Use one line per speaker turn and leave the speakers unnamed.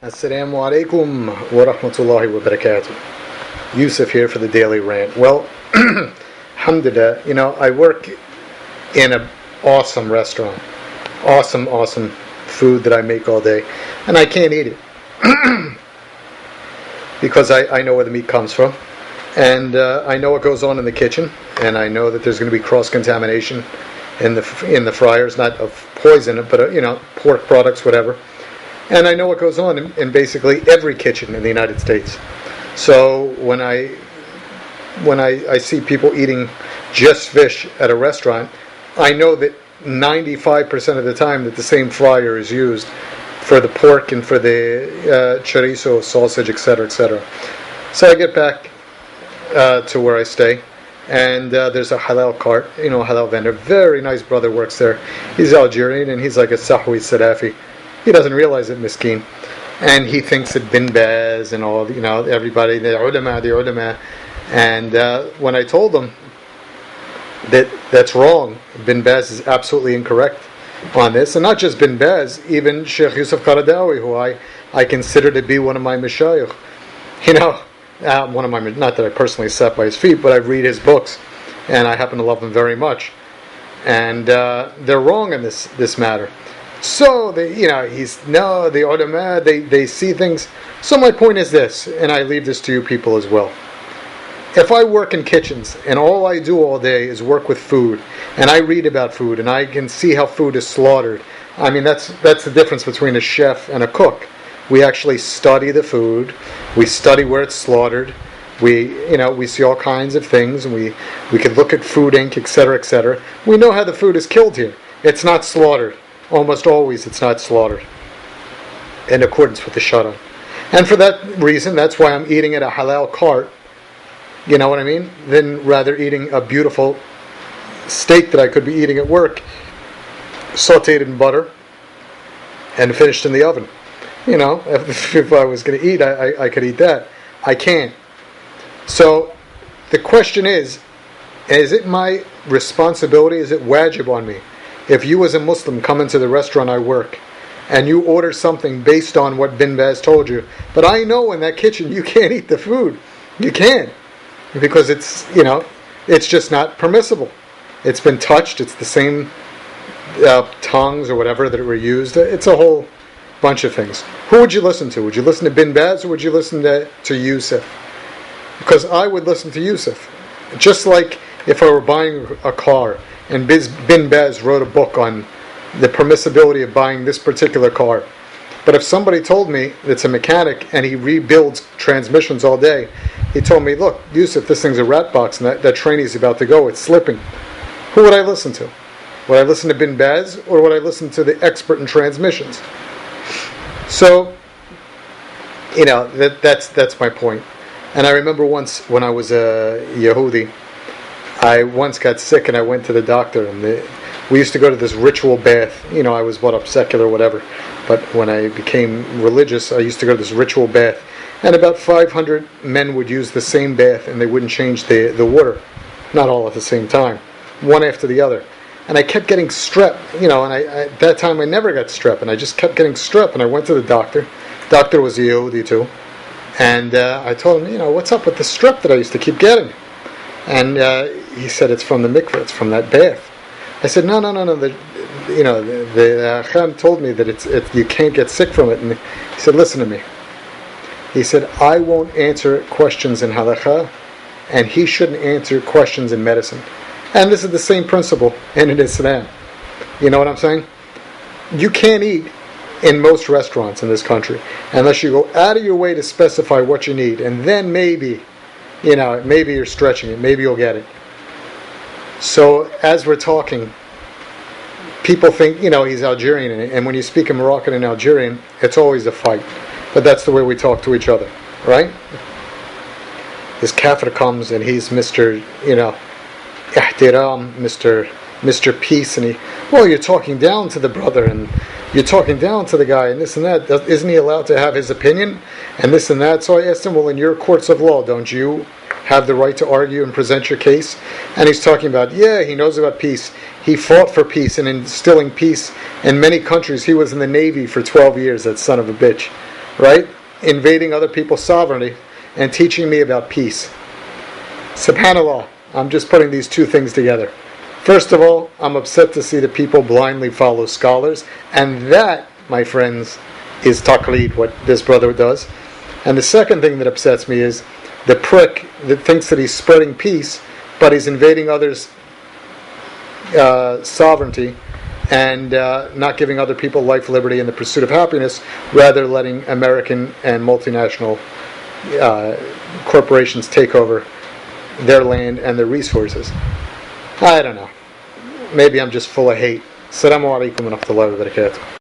Assalamu alaikum wa rahmatullahi wa barakatuh. Yusuf here for the Daily Rant. Well, alhamdulillah, I work in an awesome restaurant. Awesome food that I make all day. And I can't eat it. Because I know where the meat comes from. And I know what goes on in the kitchen. And I know that there's going to be cross-contamination in the fryers, not of poison, but pork products, whatever. And I know what goes on in basically every kitchen in the United States. So when I see people eating just fish at a restaurant, I know that 95% of the time that the same fryer is used for the pork and for the chorizo, sausage, etc., etc. So I get back to where I stay, and there's a halal cart, a halal vendor. Very nice brother works there. He's Algerian, and he's like a Sahwi Sadafi. He doesn't realize it, miskin. And he thinks that Bin Baz and all, everybody, the ulama. And when I told him that that's wrong, Bin Baz is absolutely incorrect on this. And not just Bin Baz, even Sheikh Yusuf Qaradawi, who I consider to be one of my mashayikh. One of my, not that I personally sat by his feet, but I read his books. And I happen to love him very much. And they're wrong in this matter. So the ulama, they see things. So my point is this, and I leave this to you people as well. If I work in kitchens and all I do all day is work with food, and I read about food and I can see how food is slaughtered, I mean that's the difference between a chef and a cook. We actually study the food, we study where it's slaughtered, we see all kinds of things, and we could look at Food Inc., etc., etc. We know how the food is killed here. It's not slaughtered. Almost always it's not slaughtered in accordance with the Shara. And for that reason, that's why I'm eating at a halal cart, you know what I mean, than rather eating a beautiful steak that I could be eating at work, sauteed in butter and finished in the oven. If I was going to eat, I could eat that. I can't. So the question is it my responsibility, is it wajib on me? If you as a Muslim come into the restaurant I work and you order something based on what Bin Baz told you, but I know in that kitchen you can't eat the food. You can't. Because it's just not permissible. It's been touched. It's the same tongues or whatever that were used. It's a whole bunch of things. Who would you listen to? Would you listen to Bin Baz or would you listen to Yusuf? Because I would listen to Yusuf. Just like if I were buying a car and Bin Baz wrote a book on the permissibility of buying this particular car. But if somebody told me it's a mechanic and he rebuilds transmissions all day, he told me, look, Yusuf, this thing's a rat box and that trainee's about to go, it's slipping. Who would I listen to? Would I listen to Bin Baz or would I listen to the expert in transmissions? So, that's my point. And I remember once when I was a Yehudi, I once got sick and I went to the doctor, and we used to go to this ritual bath. I was brought up secular, whatever, but when I became religious, I used to go to this ritual bath, and about 500 men would use the same bath, and they wouldn't change the water, not all at the same time, one after the other. And I kept getting strep, and I at that time I never got strep, and I just kept getting strep, and I went to the doctor. Doctor was a Yehudi too, and I told him, what's up with the strep that I used to keep getting? And he said, it's from the mikveh, it's from that bath. I said, no. The Chacham told me that you can't get sick from it. And he said, listen to me. He said, I won't answer questions in halakha, and he shouldn't answer questions in medicine. And this is the same principle in Islam. You know what I'm saying? You can't eat in most restaurants in this country unless you go out of your way to specify what you need, and then maybe you're stretching it. Maybe you'll get it. So as we're talking, people think, he's Algerian, and when you speak in Moroccan and Algerian, it's always a fight. But that's the way we talk to each other, right? This kafir comes and he's Mr. Ihtiram, Mr. Peace, and you're talking down to the brother, and you're talking down to the guy, and this and that. Isn't he allowed to have his opinion? And this and that. So I asked him, well, in your courts of law, don't you have the right to argue and present your case? And he's talking about, he knows about peace. He fought for peace and instilling peace in many countries. He was in the Navy for 12 years, that son of a bitch. right? Invading other people's sovereignty and teaching me about peace. SubhanAllah, I'm just putting these two things together. First of all, I'm upset to see that people blindly follow scholars, and that, my friends, is taqleed, what this brother does. And the second thing that upsets me is the prick that thinks that he's spreading peace, but he's invading others' sovereignty and not giving other people life, liberty, and the pursuit of happiness, rather letting American and multinational corporations take over their land and their resources. I don't know. Maybe I'm just full of hate. Assalamu alaikum wa rahmatullahi wa barakatuh.